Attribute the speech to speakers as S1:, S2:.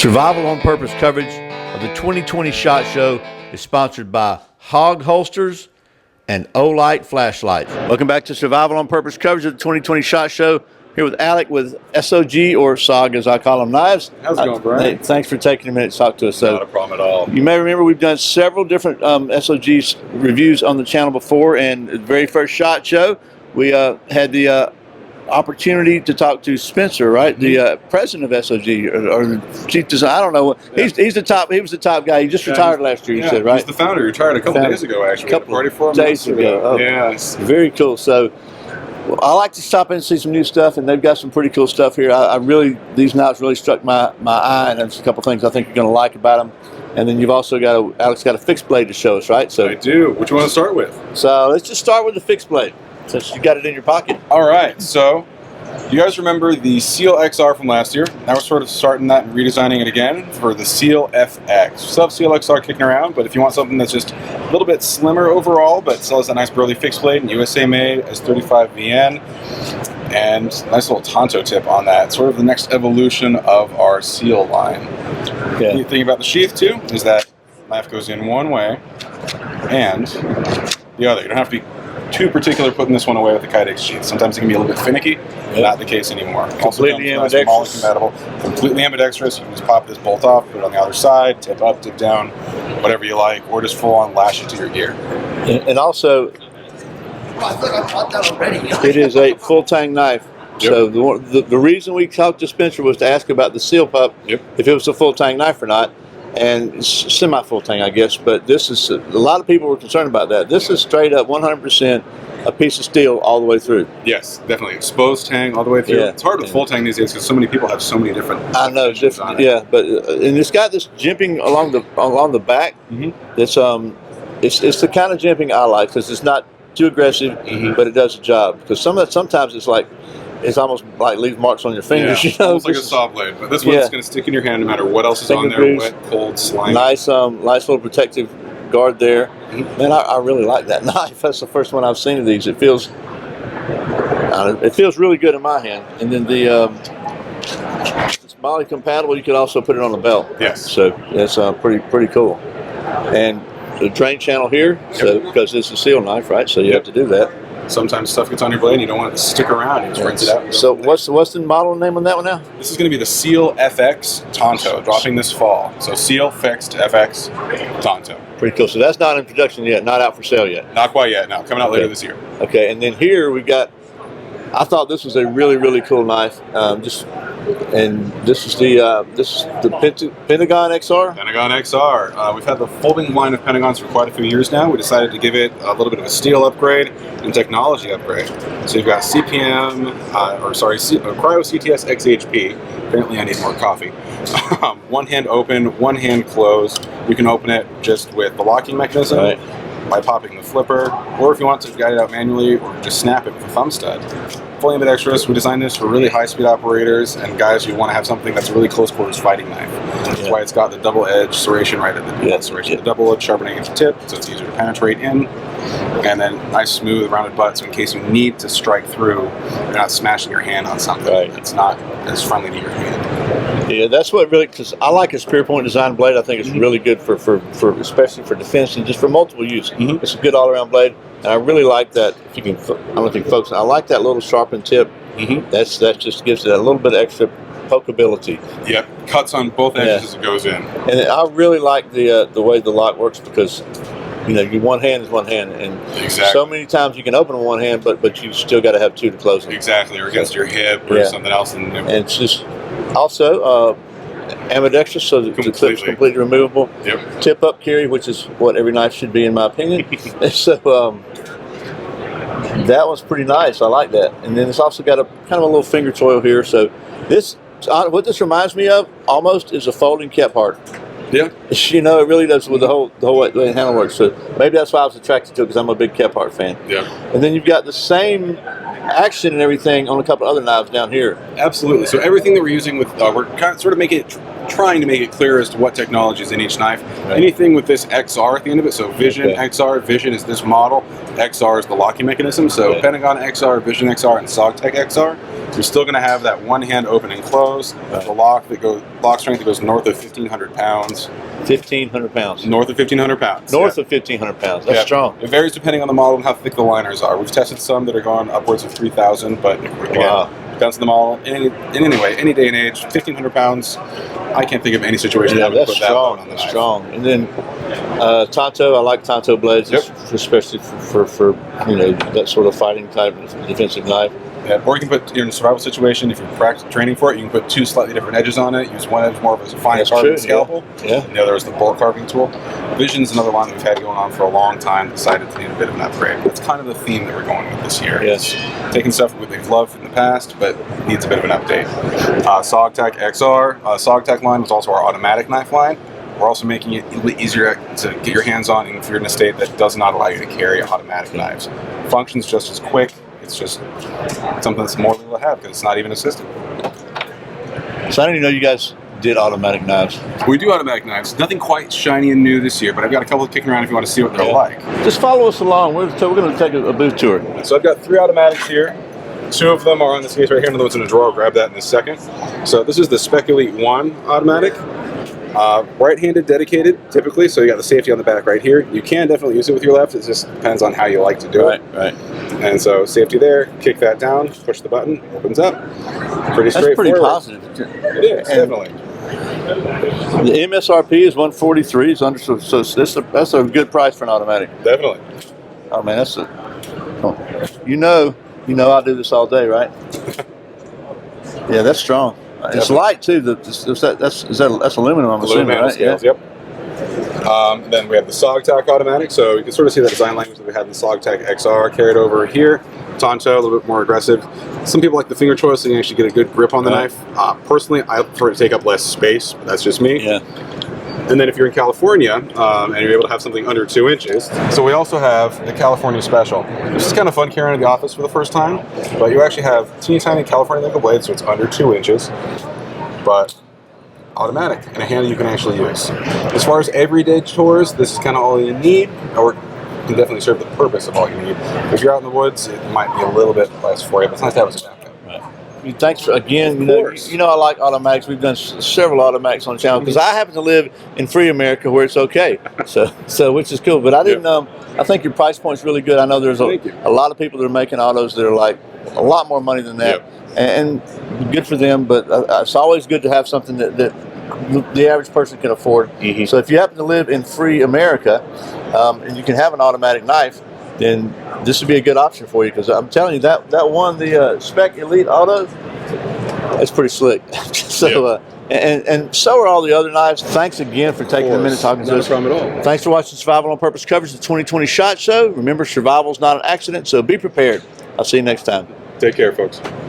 S1: Survival on Purpose coverage of the 2020 SHOT Show is sponsored by Hog Holsters and Olight Flashlights. Welcome back to Survival on Purpose coverage of the 2020 SHOT Show. Here with Alec with SOG, or SOG as I call them, knives.
S2: How's it going, Brian?
S1: Hey, thanks for taking a minute to talk to us.
S2: Not a problem at all.
S1: You may remember we've done several different SOG reviews on the channel before, and the very first SHOT Show, we had the opportunity to talk to Spencer, right? The president of SOG, or chief design. I don't know.
S2: Yeah.
S1: He's the top. He was the top guy. He just retired last year. You said, right?
S2: He's the founder. He retired a couple days ago, actually.
S1: A couple
S2: party for
S1: days ago. Oh,
S2: yes.
S1: Very cool. So I like to stop in and see some new stuff, and they've got some pretty cool stuff here. I really, these knives really struck my eye, and there's a couple things I think you're going to like about them. And then you've also got Alex got a fixed blade to show us, right? So
S2: I do. Which you want to start with?
S1: So let's just start with the fixed blade, since you got it in your pocket.
S2: All right. So you guys remember the Seal XR from last year? Now we're sort of starting that and redesigning it again for the Seal FX. We still have Seal XR kicking around, but if you want something that's just a little bit slimmer overall, but still has that nice burly fixed blade, USA made, as 35 VN, and nice little Tonto tip on that. Sort of the next evolution of our Seal line.
S1: Okay.
S2: The neat thing about the sheath too is that knife goes in one way and the other. You don't have to be too particular putting this one away with the Kydex sheath. Sometimes it can be a little bit finicky. Not the case anymore.
S1: Completely ambidextrous.
S2: Compatible. Completely ambidextrous. You can just pop this bolt off, put it on the other side, tip up, tip down, whatever you like, or just full on lash it to your gear.
S1: And also,
S3: I thought I bought that already.
S1: it is a full tang knife.
S2: Yep.
S1: So the reason we talked to Spencer was to ask about the Seal Pup, if it was a full tang knife or not. And it's semi-full tang, I guess, but this is, a lot of people were concerned about that. This is straight up 100% a piece of steel all the way through.
S2: Yes, definitely. Exposed tang all the way through.
S1: Yeah.
S2: It's hard with full tang these days because so many people have so many different
S1: I know, different, yeah, but and it's got this jimping along the back. It's it's the kind of jimping I like, because it's not too aggressive, but it does the job. Because sometimes it's like, it's almost like leaves marks on your fingers.
S2: Yeah,
S1: you know?
S2: almost like a saw blade. But this one's going to stick in your hand no matter what else is on there,
S1: grooves.
S2: wet, cold, slimy.
S1: Nice little protective guard there. Man, I really like that knife. That's the first one I've seen of these. It feels really good in my hand. And then it's Molly compatible. You could also put it on the belt.
S2: Yes.
S1: So that's pretty cool. And the drain channel here, so because it's a seal knife, right? So you have to do that.
S2: Sometimes stuff gets on your blade and you don't want it to stick around. You just rinse it out.
S1: So what's the model name on that one now?
S2: This is going to be the Seal FX Tonto, dropping this fall. So Seal fixed FX Tonto.
S1: Pretty cool. So that's not in production yet, not out for sale yet.
S2: Not quite yet. No, coming out later this year.
S1: Okay, and then here we've got. I thought this was a really cool knife. And this is the Pentagon Xr.
S2: Pentagon Xr. We've had the folding line of Pentagons for quite a few years now. We decided to give it a little bit of a steel upgrade and technology upgrade. So you've got CPM, Cryo CTS XHP. Apparently I need more coffee. One hand open, one hand closed. You can open it just with the locking mechanism by popping the flipper, or if you want to guide it out manually, or just snap it with a thumb stud. Fully ambidextrous. We designed this for really high-speed operators and guys who want to have something that's a really close-quarters fighting knife. That's why it's got the double-edge serration right at the the double-edge sharpening at the tip, so it's easier to penetrate in. And then nice, smooth, rounded butt, so in case you need to strike through, you're not smashing your hand on something that's not as friendly to your hand.
S1: Yeah, that's what really, because I like a spear point design blade. I think it's really good for especially for defense and just for multiple use. It's a good all-around blade. And I really like that. If you can, I don't think folks. I like that little sharpened tip. That just gives it a little bit of extra pokeability.
S2: Yep, cuts on both edges as it goes in.
S1: And I really like the way the lock works, because your one hand is one hand, and so many times you can open with one hand, but you still got to have two to close it.
S2: Exactly, or against your hip or something else. And
S1: it's just also ambidextrous, so the clip's completely removable. Tip up carry, which is what every knife should be in my opinion. So that one's pretty nice. I like that. And then it's also got a kind of a little finger toil here. So what this reminds me of almost is a folding Kephart.
S2: Yeah.
S1: It really does with the whole way the handle works. So maybe that's why I was attracted to it, because I'm a big Kephart fan.
S2: Yeah.
S1: And then you've got the same action and everything on a couple other knives down here.
S2: Absolutely. So everything that we're using with, we're kind of sort of trying to make it clear as to what technology is in each knife. Anything with this XR at the end of it, so Vision XR, Vision is this model, XR is the locking mechanism, so Pentagon XR, Vision XR, and sog-tac Xr. You're still going to have that one hand open and close. The lock strength that goes north of 1,500 pounds.
S1: 1,500 pounds.
S2: North of 1,500 pounds.
S1: North of 1,500 pounds. That's strong.
S2: It varies depending on the model and how thick the liners are. We've tested some that are going upwards of 3,000, but again, depends on the model. In any way, any day and age, 1,500 pounds. I can't think of any situation that would put that on the knife.
S1: That's strong. And then Tonto, I like Tonto blades, especially for you know, that sort of fighting type defensive knife.
S2: Yeah, or you can put, you're in a survival situation, if you're training for it, you can put two slightly different edges on it. Use one edge more of as a fine carving scalpel.
S1: Yeah.
S2: And the other is the bolt carving tool. Vision's another line that we've had going on for a long time, decided to need a bit of an upgrade. That's kind of the theme that we're going with this year.
S1: Yes.
S2: It's taking stuff that we've loved in the past, but needs a bit of an update. SOG-tac Xr. SOG-tac line is also our automatic knife line. We're also making it a little bit easier to get your hands on if you're in a state that does not allow you to carry automatic knives. Functions just as quick. It's just something that's more legal to have because it's not even assisted.
S1: So I didn't even know you guys did automatic knives.
S2: We do automatic knives. Nothing quite shiny and new this year, but I've got a couple kicking around if you want to see what they're like.
S1: Just follow us along. We're going to take a booth tour.
S2: So I've got 3 automatics here. 2 of them are on this case right here. Another one's in a drawer. I'll grab that in a second. So this is the Spec Elite 1 automatic. Right-handed dedicated, typically, so you got the safety on the back right here. You can definitely use it with your left. It just depends on how you like to do it.
S1: Right.
S2: And so safety there, kick that down, push the button, opens up. Pretty straightforward.
S1: That's pretty positive.
S2: It is, definitely.
S1: The MSRP is $143, so that's a good price for an automatic.
S2: Definitely.
S1: Oh man, you know I do this all day, right? Yeah, that's strong. Definitely. It's light too. That's aluminum, I'm assuming, right?
S2: Scales, yep. Then we have the SOG-tac automatic, so you can sort of see the design language that we had in the SOG-tac XR carried over here. Tonto, a little bit more aggressive. Some people like the finger choice, so you can actually get a good grip on the knife. Personally, I prefer to take up less space, but that's just me.
S1: Yeah.
S2: And then if you're in California and you're able to have something under 2 inches, so we also have the California Special. This is kind of fun carrying in the office for the first time, but you actually have teeny tiny California nickel blades, so it's under 2 inches, but automatic and a handle you can actually use. As far as everyday chores, this is kind of all you need, or can definitely serve the purpose of all you need. If you're out in the woods, it might be a little bit less for you, but it's nice to have as a backup.
S1: Thanks for, again, you know I like automatics. We've done several automatics on the channel because I happen to live in free America where it's okay, so which is cool. But I didn't I think your price point's really good. I know there's a lot of people that are making autos that are like a lot more money than that, and good for them. But it's always good to have something that the average person can afford. So if you happen to live in free America and you can have an automatic knife, then this would be a good option for you, because I'm telling you that one, the Spec Elite Auto, that's pretty slick. So and so are all the other knives. Thanks again for taking a minute talking to us.
S2: No problem at all.
S1: Thanks for watching Survival on Purpose coverage of the 2020 SHOT Show. Remember, survival is not an accident, so be prepared. I'll see you next time.
S2: Take care, folks.